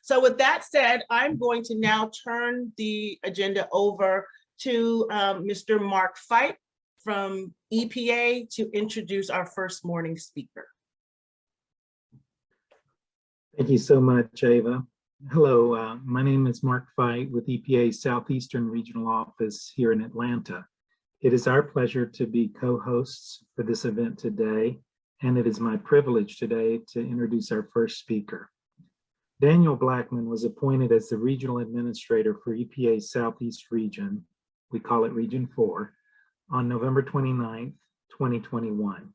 So with that said, I'm going to now turn the agenda over to Mr. Mark Fipe from EPA to introduce our first morning speaker. Thank you so much, Ava. Hello, my name is Mark Fipe with EPA's Southeastern Regional Office here in Atlanta. It is our pleasure to be co-hosts for this event today, and it is my privilege today to introduce our first speaker. Daniel Blackman was appointed as the Regional Administrator for EPA's Southeast Region, we call it Region 4, on November 29th, 2021.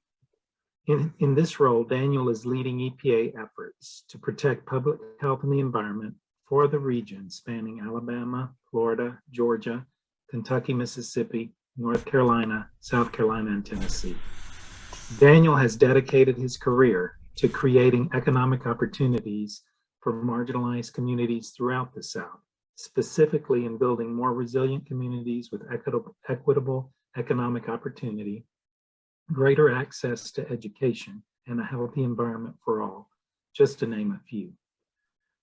In this role, Daniel is leading EPA efforts to protect public health and the environment for the region spanning Alabama, Florida, Georgia, Kentucky, Mississippi, North Carolina, South Carolina, and Tennessee. Daniel has dedicated his career to creating economic opportunities for marginalized communities throughout the South, specifically in building more resilient communities with equitable economic opportunity, greater access to education, and a healthy environment for all, just to name a few.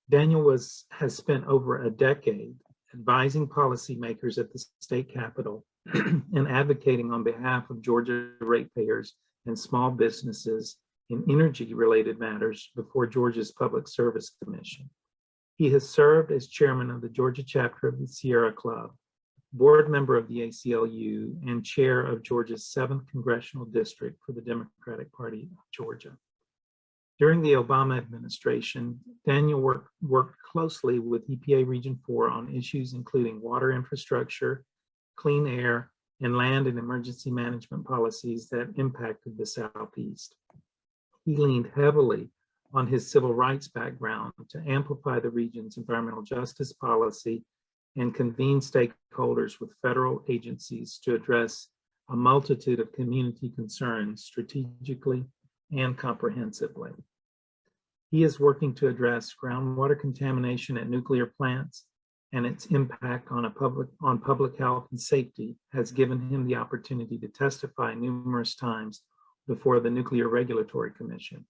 Daniel has spent over a decade advising policymakers at the state capitol and advocating on behalf of Georgia ratepayers and small businesses in energy-related matters before Georgia's Public Service Commission. He has served as chairman of the Georgia chapter of the Sierra Club, board member of the ACLU, and chair of Georgia's 7th Congressional District for the Democratic Party of Georgia. During the Obama administration, Daniel worked closely with EPA Region 4 on issues including water infrastructure, clean air, and land and emergency management policies that impacted the Southeast. He leaned heavily on his civil rights background to amplify the region's environmental justice policy and convene stakeholders with federal agencies to address a multitude of community concerns strategically and comprehensively. He is working to address groundwater contamination at nuclear plants, and its impact on public health and safety has given him the opportunity to testify numerous times before the Nuclear Regulatory Commission.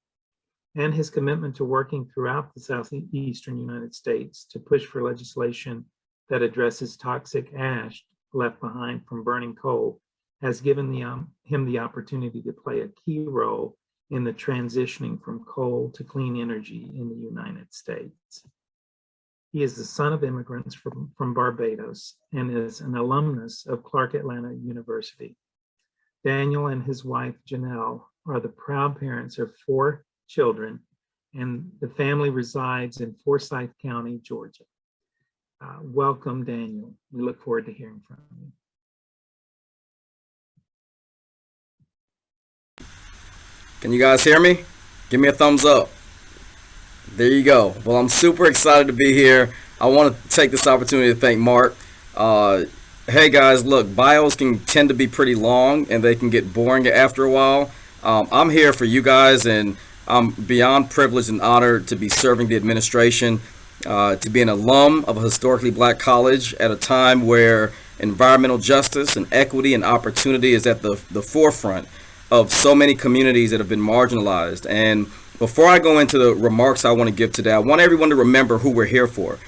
And his commitment to working throughout the southeastern United States to push for legislation that addresses toxic ash left behind from burning coal has given him the opportunity to play a key role in the transitioning from coal to clean energy in the United States. He is the son of immigrants from Barbados and is an alumnus of Clark Atlanta University. Daniel and his wife, Janelle, are the proud parents of 4 children, and the family resides in Forsyth County, Georgia. Welcome, Daniel. We look forward to hearing from you. Can you guys hear me? Give me a thumbs up. There you go. Well, I'm super excited to be here. I want to take this opportunity to thank Mark. Hey guys, look, bios can tend to be pretty long and they can get boring after a while. I'm here for you guys, and I'm beyond privileged and honored to be serving the administration, to be an alum of a historically black college at a time where environmental justice and equity and opportunity is at the forefront of so many communities that have been marginalized. And before I go into the remarks I want to give today, I want everyone to remember who we're here for.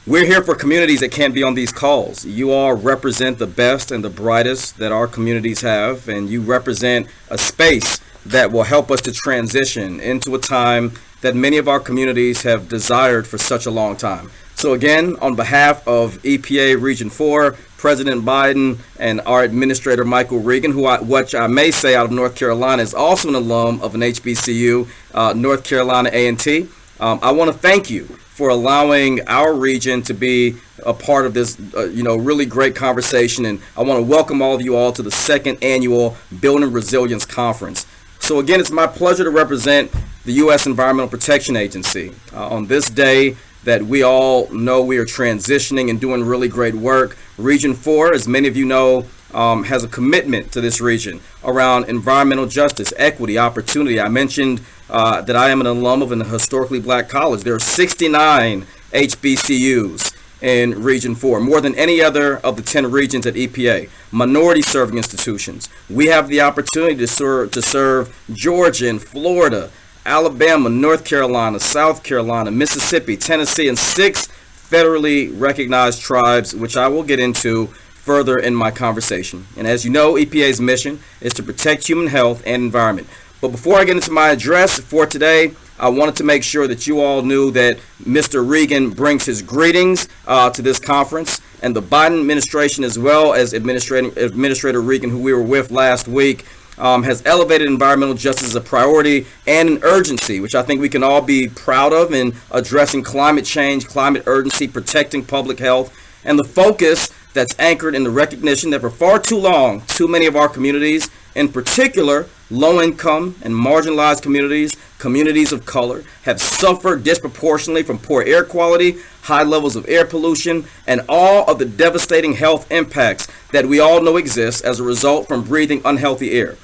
We're here for communities that can't be on these calls. You all represent the best and the brightest that our communities have, and you represent a space that will help us to transition into a time that many of our communities have desired for such a long time. So again, on behalf of EPA Region 4, President Biden, and our Administrator Michael Regan, which I may say out of North Carolina is also an alum of an HBCU, North Carolina A&T, I want to thank you for allowing our region to be a part of this, really great conversation. And I want to welcome all of you all to the 2nd annual Building Resilience Conference. So again, it's my pleasure to represent the U.S. Environmental Protection Agency on this day that we all know we are transitioning and doing really great work. Region 4, as many of you know, has a commitment to this region around environmental justice, equity, opportunity. I mentioned that I am an alum of a historically black college. There are 69 HBCUs in Region 4, more than any other of the 10 regions at EPA, minority serving institutions. We have the opportunity to serve Georgia and Florida, Alabama, North Carolina, South Carolina, Mississippi, Tennessee, and 6 federally recognized tribes, which I will get into further in my conversation. And as you know, EPA's mission is to protect human health and environment. But before I get into my address for today, I wanted to make sure that you all knew that Mr. Regan brings his greetings to this conference, and the Biden administration, as well as Administrator Regan, who we were with last week, has elevated environmental justice as a priority and an urgency, which I think we can all be proud of in addressing climate change, climate urgency, protecting public health, and the focus that's anchored in the recognition that for far too long, too many of our communities, in particular low-income and marginalized communities, communities of color, have suffered disproportionately from poor air quality, high levels of air pollution, and all of the devastating health impacts that we all know exist as a result from breathing unhealthy air.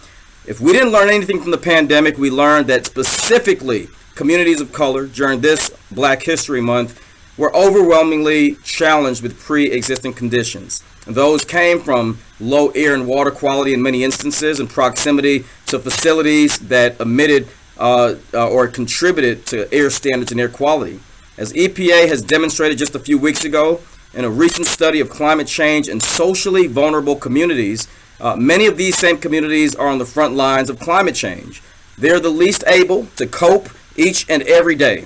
If we didn't learn anything from the pandemic, we learned that specifically communities of color during this Black History Month were overwhelmingly challenged with pre-existing conditions. And those came from low air and water quality in many instances, and proximity to facilities that emitted or contributed to air standards and air quality. As EPA has demonstrated just a few weeks ago in a recent study of climate change in socially vulnerable communities, many of these same communities are on the front lines of climate change. They're the least able to cope each and every day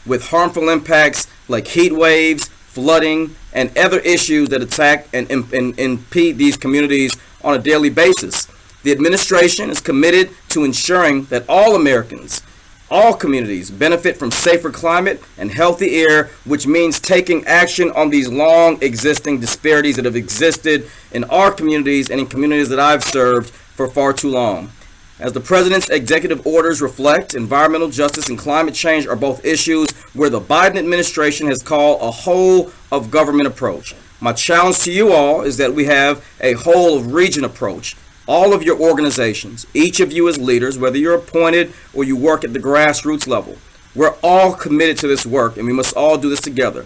with harmful impacts like heat waves, flooding, and other issues that attack and impede these communities on a daily basis. The administration is committed to ensuring that all Americans, all communities benefit from safer climate and healthy air, which means taking action on these long existing disparities that have existed in our communities and in communities that I've served for far too long. As the president's executive orders reflect, environmental justice and climate change are both issues where the Biden administration has called a whole of government approach. My challenge to you all is that we have a whole of region approach. All of your organizations, each of you as leaders, whether you're appointed or you work at the grassroots level, we're all committed to this work, and we must all do this together.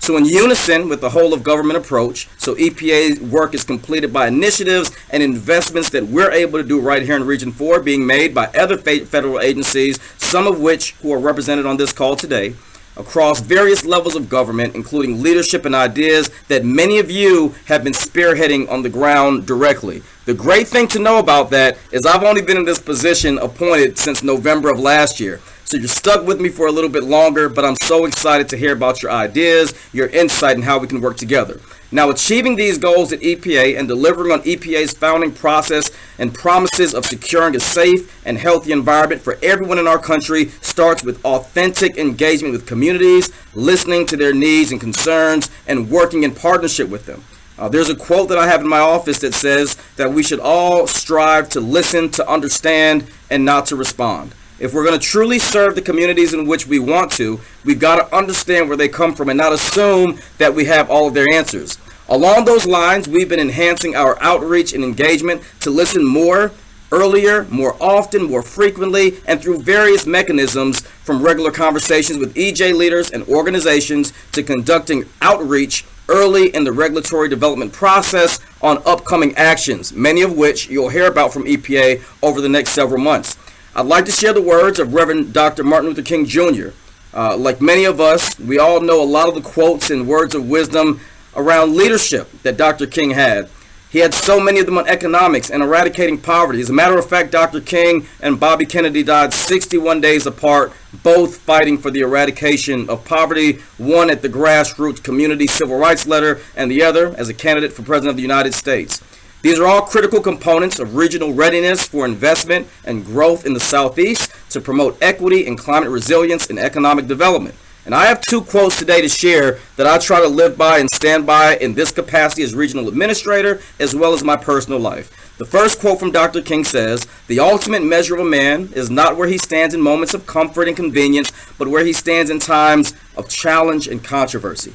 So in unison with the whole of government approach, so EPA's work is completed by initiatives and investments that we're able to do right here in Region 4, being made by other federal agencies, some of which who are represented on this call today, across various levels of government, including leadership and ideas that many of you have been spearheading on the ground directly. The great thing to know about that is I've only been in this position appointed since November of last year. So you're stuck with me for a little bit longer, but I'm so excited to hear about your ideas, your insight, and how we can work together. Now, achieving these goals at EPA and delivering on EPA's founding process and promises of securing a safe and healthy environment for everyone in our country starts with authentic engagement with communities, listening to their needs and concerns, and working in partnership with them. There's a quote that I have in my office that says that we should all strive to listen, to understand, and not to respond. If we're going to truly serve the communities in which we want to, we've got to understand where they come from and not assume that we have all of their answers. Along those lines, we've been enhancing our outreach and engagement to listen more, earlier, more often, more frequently, and through various mechanisms, from regular conversations with EJ leaders and organizations to conducting outreach early in the regulatory development process on upcoming actions, many of which you'll hear about from EPA over the next several months. I'd like to share the words of Reverend Dr. Martin Luther King Jr. Like many of us, we all know a lot of the quotes and words of wisdom around leadership that Dr. King had. He had so many of them on economics and eradicating poverty. As a matter of fact, Dr. King and Bobby Kennedy died 61 days apart, both fighting for the eradication of poverty, one at the grassroots community civil rights letter and the other as a candidate for President of the United States. These are all critical components of regional readiness for investment and growth in the Southeast to promote equity and climate resilience and economic development. And I have two quotes today to share that I try to live by and stand by in this capacity as regional administrator, as well as my personal life. The first quote from Dr. King says, "The ultimate measure of a man is not where he stands in moments of comfort and convenience, but where he stands in times of challenge and controversy."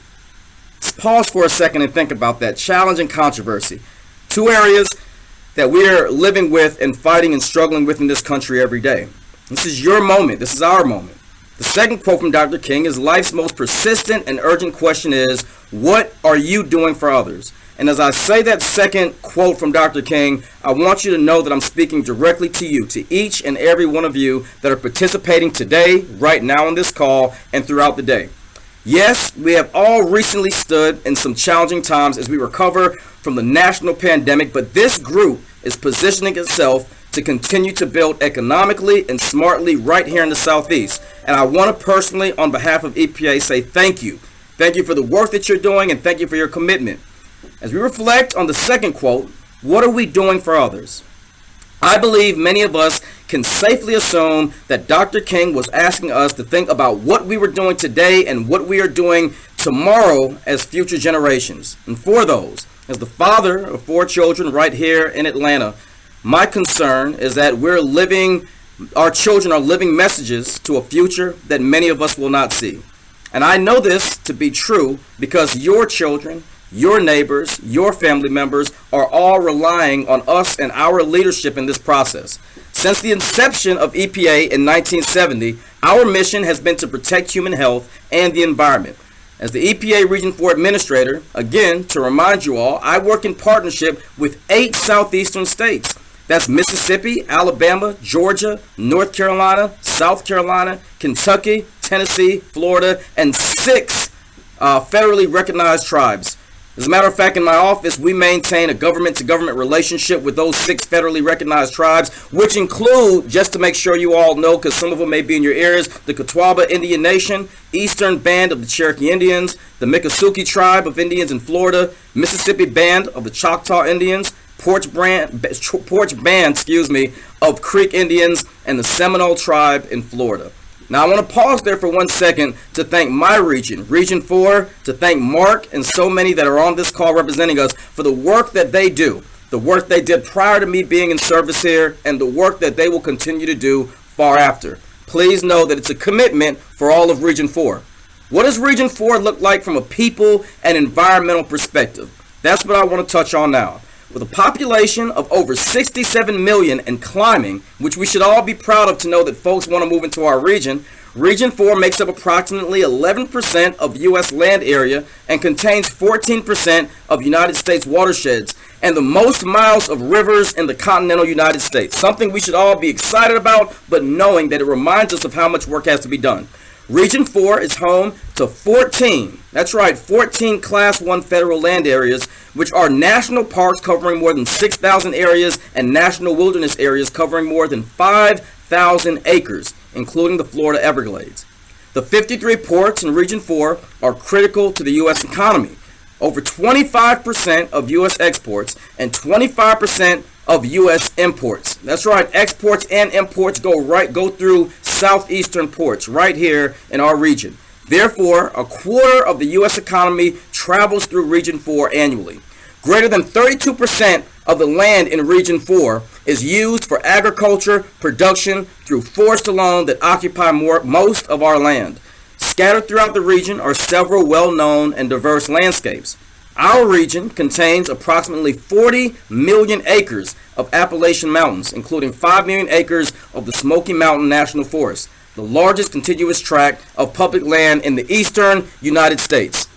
Let's pause for a second and think about that. Challenge and controversy. Two areas that we are living with and fighting and struggling with in this country every day. This is your moment. This is our moment. The second quote from Dr. King is, life's most persistent and urgent question is, what are you doing for others? And as I say that second quote from Dr. King, I want you to know that I'm speaking directly to you, to each and every one of you that are participating today, right now on this call, and throughout the day. Yes, we have all recently stood in some challenging times as we recover from the national pandemic, but this group is positioning itself to continue to build economically and smartly right here in the Southeast. And I want to personally, on behalf of EPA, say thank you. Thank you for the work that you're doing, and thank you for your commitment. As we reflect on the second quote, what are we doing for others? I believe many of us can safely assume that Dr. King was asking us to think about what we were doing today and what we are doing tomorrow as future generations. And for those, as the father of 4 children right here in Atlanta, my concern is that our children are living messages to a future that many of us will not see. And I know this to be true because your children, your neighbors, your family members are all relying on us and our leadership in this process. Since the inception of EPA in 1970, our mission has been to protect human health and the environment. As the EPA Region 4 Administrator, again, to remind you all, I work in partnership with 8 southeastern states. That's Mississippi, Alabama, Georgia, North Carolina, South Carolina, Kentucky, Tennessee, Florida, and 6 federally recognized tribes. As a matter of fact, in my office, we maintain a government-to-government relationship with those 6 federally recognized tribes, which include, just to make sure you all know, because some of them may be in your ears, the Catawba Indian Nation, Eastern Band of the Cherokee Indians, the Miccosukee Tribe of Indians in Florida, Mississippi Band of the Choctaw Indians, Porch Band, of Creek Indians, and the Seminole Tribe in Florida. Now, I want to pause there for 1 second to thank my region, Region 4, to thank Mark and so many that are on this call representing us for the work that they do, the work they did prior to me being in service here, and the work that they will continue to do far after. Please know that it's a commitment for all of Region 4. What does Region 4 look like from a people and environmental perspective? That's what I want to touch on now. With a population of over 67 million and climbing, which we should all be proud of to know that folks want to move into our region, Region 4 makes up approximately 11% of U.S. land area and contains 14% of United States watersheds and the most miles of rivers in the continental United States. Something we should all be excited about, but knowing that it reminds us of how much work has to be done. Region 4 is home to 14, that's right, 14 Class 1 federal land areas, which are national parks covering more than 6,000 areas and national wilderness areas covering more than 5,000 acres, including the Florida Everglades. The 53 ports in Region 4 are critical to the U.S. economy. Over 25% of U.S. exports and 25% of U.S. imports. That's right, exports and imports go through southeastern ports right here in our region. Therefore, a quarter of the U.S. economy travels through Region 4 annually. Greater than 32% of the land in Region 4 is used for agriculture production through forest alone that occupy most of our land. Scattered throughout the region are several well-known and diverse landscapes. Our region contains approximately 40 million acres of Appalachian Mountains, including 5 million acres of the Smoky Mountain National Forest, the largest contiguous tract of public land in the eastern United States.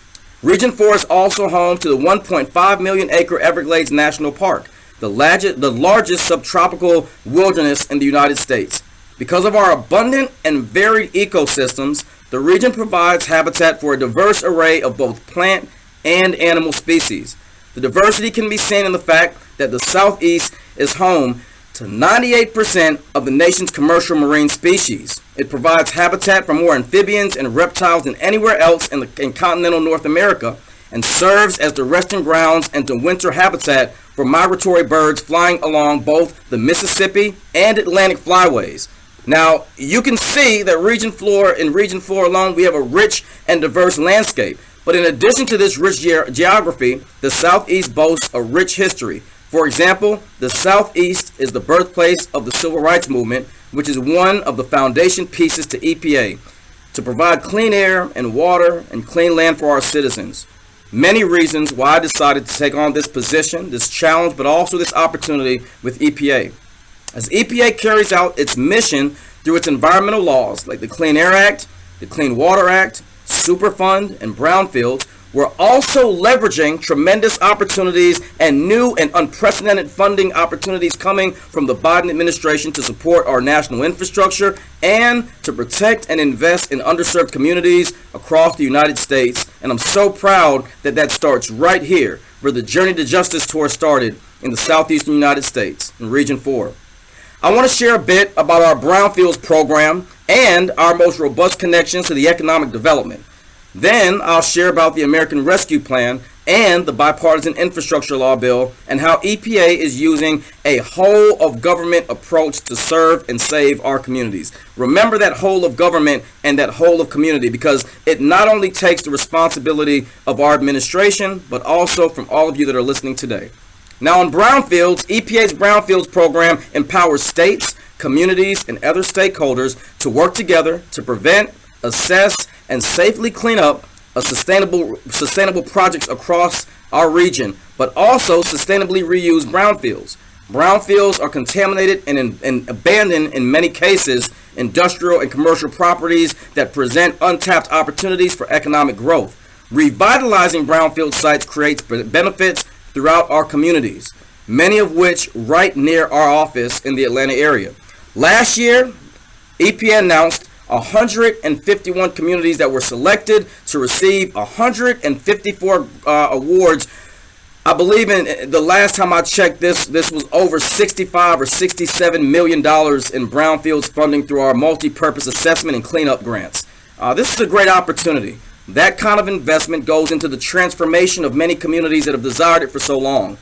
Region 4 is also home to the 1.5 million acre Everglades National Park, the largest subtropical wilderness in the United States. Because of our abundant and varied ecosystems, the region provides habitat for a diverse array of both plant and animal species. The diversity can be seen in the fact that the Southeast is home to 98% of the nation's commercial marine species. It provides habitat for more amphibians and reptiles than anywhere else in continental North America and serves as the resting grounds and the winter habitat for migratory birds flying along both the Mississippi and Atlantic flyways. Now, you can see that in Region 4 alone, we have a rich and diverse landscape. But in addition to this rich geography, the Southeast boasts a rich history. For example, the Southeast is the birthplace of the Civil Rights Movement, which is one of the foundation pieces to EPA, to provide clean air and water and clean land for our citizens. Many reasons why I decided to take on this position, this challenge, but also this opportunity with EPA. As EPA carries out its mission through its environmental laws like the Clean Air Act, the Clean Water Act, Superfund, and Brownfields, we're also leveraging tremendous opportunities and new and unprecedented funding opportunities coming from the Biden administration to support our national infrastructure and to protect and invest in underserved communities across the United States. And I'm so proud that that starts right here, where the Journey to Justice tour started in the southeastern United States in Region 4. I want to share a bit about our Brownfields program and our most robust connections to the economic development. Then I'll share about the American Rescue Plan and the bipartisan infrastructure law bill and how EPA is using a whole of government approach to serve and save our communities. Remember that whole of government and that whole of community, because it not only takes the responsibility of our administration, but also from all of you that are listening today. Now on Brownfields, EPA's Brownfields program empowers states, communities, and other stakeholders to work together to prevent, assess, and safely clean up sustainable projects across our region, but also sustainably reuse brownfields. Brownfields are contaminated and abandoned, in many cases, industrial and commercial properties that present untapped opportunities for economic growth. Revitalizing brownfield sites creates benefits throughout our communities, many of which right near our office in the Atlanta area. Last year, EPA announced 151 communities that were selected to receive 154 awards. I believe in the last time I checked, this was over 65 or 67 million dollars in brownfields funding through our multi-purpose assessment and cleanup grants. This is a great opportunity. That kind of investment goes into the transformation of many communities that have desired it for so long.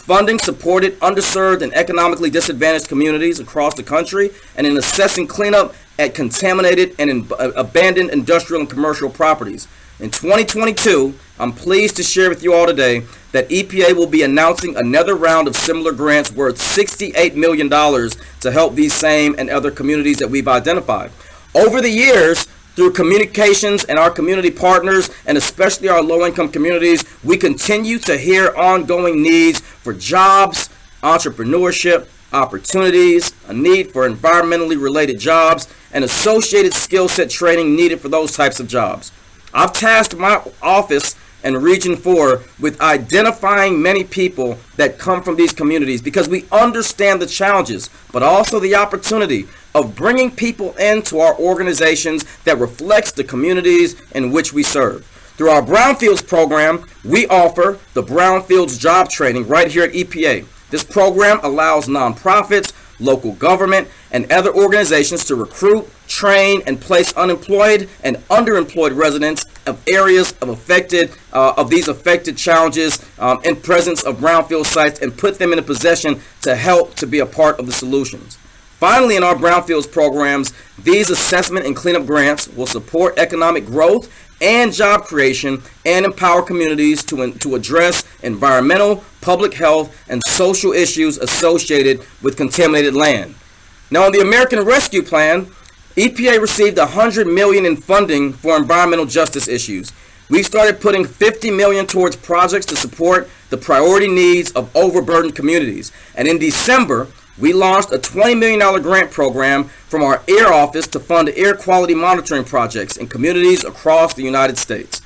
Funding supported underserved and economically disadvantaged communities across the country, and in assessing cleanup at contaminated and abandoned industrial and commercial properties. In 2022, I'm pleased to share with you all today that EPA will be announcing another round of similar grants worth $68 million to help these same and other communities that we've identified. Over the years, through communications and our community partners, and especially our low-income communities, we continue to hear ongoing needs for jobs, entrepreneurship, opportunities, a need for environmentally related jobs, and associated skill set training needed for those types of jobs. I've tasked my office and Region 4 with identifying many people that come from these communities because we understand the challenges, but also the opportunity of bringing people into our organizations that reflects the communities in which we serve. Through our Brownfields program, we offer the Brownfields job training right here at EPA. This program allows nonprofits, local government, and other organizations to recruit, train, and place unemployed and underemployed residents of areas of these affected challenges in presence of brownfield sites and put them in a position to help to be a part of the solutions. Finally, in our brownfields programs, these assessment and cleanup grants will support economic growth and job creation and empower communities to address environmental, public health, and social issues associated with contaminated land. Now, in the American Rescue Plan, EPA received $100 million in funding for environmental justice issues. We started putting $50 million towards projects to support the priority needs of overburdened communities. And in December, we launched a $20 million grant program from our air office to fund air quality monitoring projects in communities across the United States.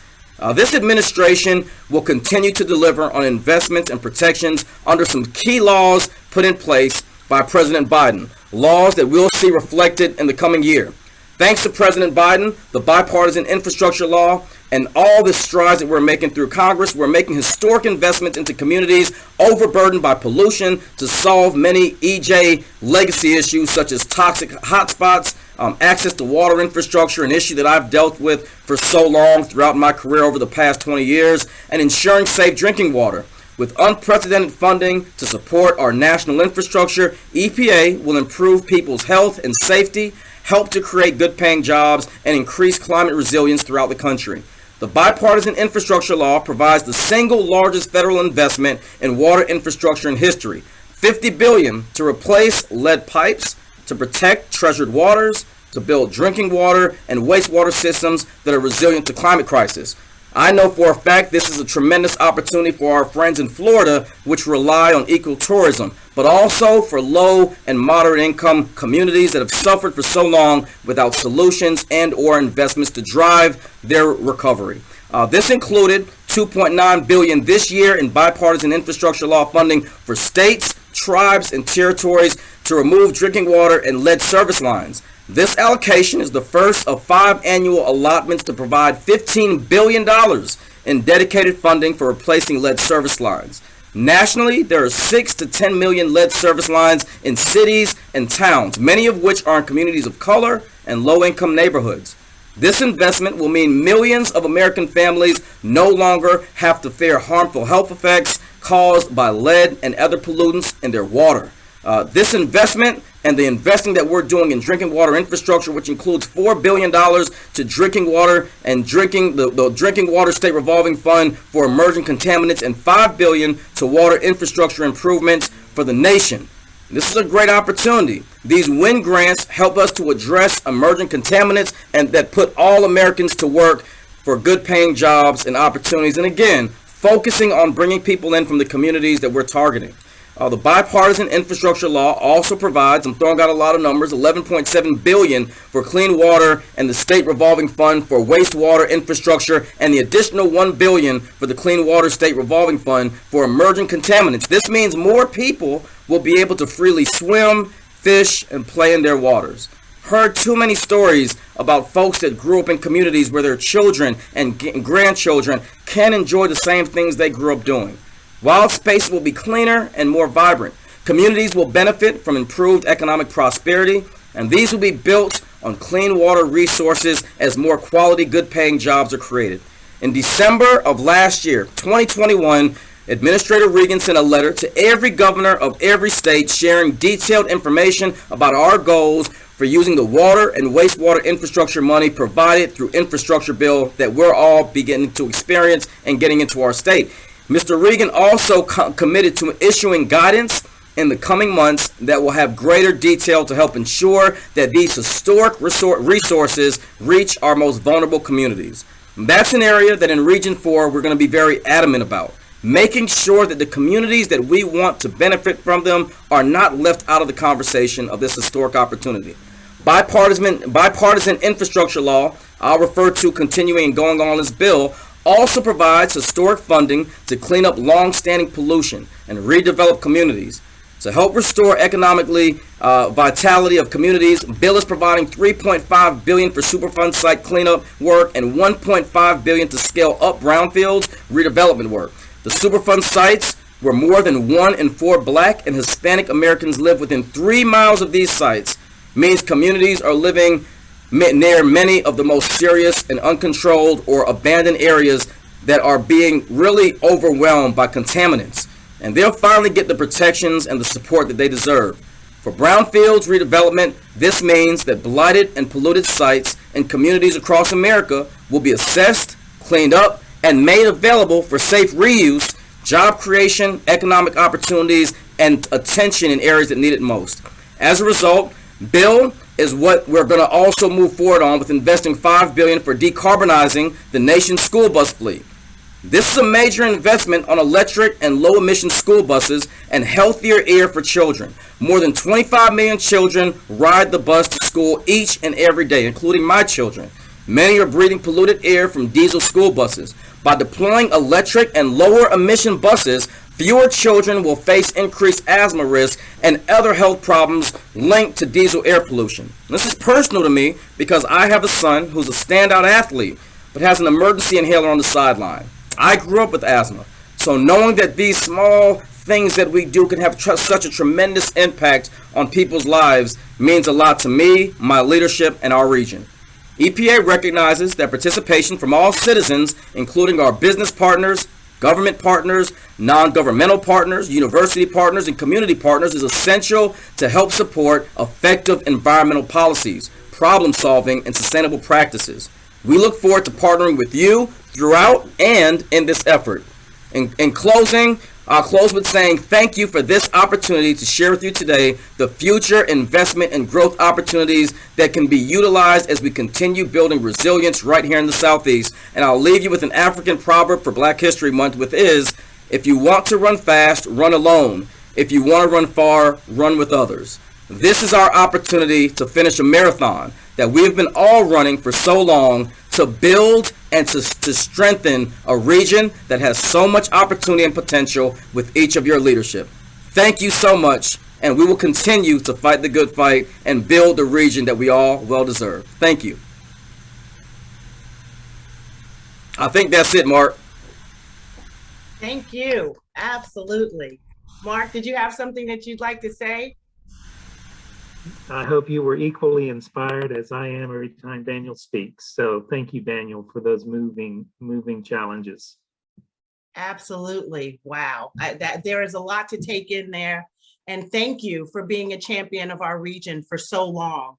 This administration will continue to deliver on investments and protections under some key laws put in place by President Biden, laws that we'll see reflected in the coming year. Thanks to President Biden, the bipartisan infrastructure law, and all the strides that we're making through Congress, we're making historic investments into communities overburdened by pollution to solve many EJ legacy issues such as toxic hotspots, access to water infrastructure, an issue that I've dealt with for so long throughout my career over the past 20 years, and ensuring safe drinking water. With unprecedented funding to support our national infrastructure, EPA will improve people's health and safety, help to create good-paying jobs, and increase climate resilience throughout the country. The bipartisan infrastructure law provides the single largest federal investment in water infrastructure in history, $50 billion to replace lead pipes, to protect treasured waters, to build drinking water and wastewater systems that are resilient to climate crisis. I know for a fact this is a tremendous opportunity for our friends in Florida, which rely on ecotourism, but also for low and moderate income communities that have suffered for so long without solutions and or investments to drive their recovery. This included $2.9 billion this year in bipartisan infrastructure law funding for states, tribes, and territories to remove drinking water and lead service lines. This allocation is the first of 5 annual allotments to provide $15 billion in dedicated funding for replacing lead service lines. Nationally, there are 6 to 10 million lead service lines in cities and towns, many of which are in communities of color and low-income neighborhoods. This investment will mean millions of American families no longer have to fear harmful health effects caused by lead and other pollutants in their water. This investment and the investing that we're doing in drinking water infrastructure, which includes $4 billion to drinking water and the Drinking Water State Revolving Fund for emerging contaminants, and $5 billion to water infrastructure improvements for the nation. This is a great opportunity. These WIN grants help us to address emerging contaminants and that put all Americans to work for good paying jobs and opportunities. And again, focusing on bringing people in from the communities that we're targeting. The bipartisan infrastructure law also provides, I'm throwing out a lot of numbers, $11.7 billion for clean water and the state revolving fund for wastewater infrastructure, and the additional $1 billion for the Clean Water State Revolving Fund for emerging contaminants. This means more people will be able to freely swim, fish, and play in their waters. Heard too many stories about folks that grew up in communities where their children and grandchildren can't enjoy the same things they grew up doing. Wild spaces will be cleaner and more vibrant. Communities will benefit from improved economic prosperity, and these will be built on clean water resources as more quality, good-paying jobs are created. In December of last year, 2021, Administrator Regan sent a letter to every governor of every state sharing detailed information about our goals for using the water and wastewater infrastructure money provided through infrastructure bill that we're all beginning to experience and getting into our state. Mr. Regan also committed to issuing guidance in the coming months that will have greater detail to help ensure that these historic resources reach our most vulnerable communities. That's an area that in Region 4 we're going to be very adamant about, making sure that the communities that we want to benefit from them are not left out of the conversation of this historic opportunity. Bipartisan infrastructure law, I'll refer to continuing and going on this bill, also provides historic funding to clean up long-standing pollution and redevelop communities. To help restore economically vitality of communities, bill is providing $3.5 billion for Superfund site cleanup work and $1.5 billion to scale up brownfields redevelopment work. The Superfund sites where more than 1 in 4 Black and Hispanic Americans live within 3 miles of these sites means communities are living near many of the most serious and uncontrolled or abandoned areas that are being really overwhelmed by contaminants. And they'll finally get the protections and the support that they deserve. For brownfields redevelopment, this means that blighted and polluted sites and communities across America will be assessed, cleaned up, and made available for safe reuse, job creation, economic opportunities, and attention in areas that need it most. As a result, bill is what we're going to also move forward on with investing $5 billion for decarbonizing the nation's school bus fleet. This is a major investment on electric and low-emission school buses and healthier air for children. More than 25 million children ride the bus to school each and every day, including my children. Many are breathing polluted air from diesel school buses. By deploying electric and lower emission buses, fewer children will face increased asthma risk and other health problems linked to diesel air pollution. This is personal to me because I have a son who's a standout athlete but has an emergency inhaler on the sideline. I grew up with asthma, so knowing that these small things that we do can have such a tremendous impact on people's lives means a lot to me, my leadership, and our region. EPA recognizes that participation from all citizens, including our business partners, government partners, non-governmental partners, university partners, and community partners, is essential to help support effective environmental policies, problem solving, and sustainable practices. We look forward to partnering with you throughout and in this effort. In closing, I'll close with saying thank you for this opportunity to share with you today the future investment and growth opportunities that can be utilized as we continue building resilience right here in the Southeast. And I'll leave you with an African proverb for Black History Month, which is, if you want to run fast, run alone. If you want to run far, run with others. This is our opportunity to finish a marathon that we have been all running for so long, to build and to strengthen a region that has so much opportunity and potential with each of your leadership. Thank you so much, and we will continue to fight the good fight and build the region that we all well deserve. Thank you. I think that's it, Mark. Thank you. Absolutely. Mark, did you have something that you'd like to say? I hope you were equally inspired as I am every time Daniel speaks. So thank you, Daniel, for those moving challenges. Absolutely. Wow. There is a lot to take in there. And thank you for being a champion of our region for so long.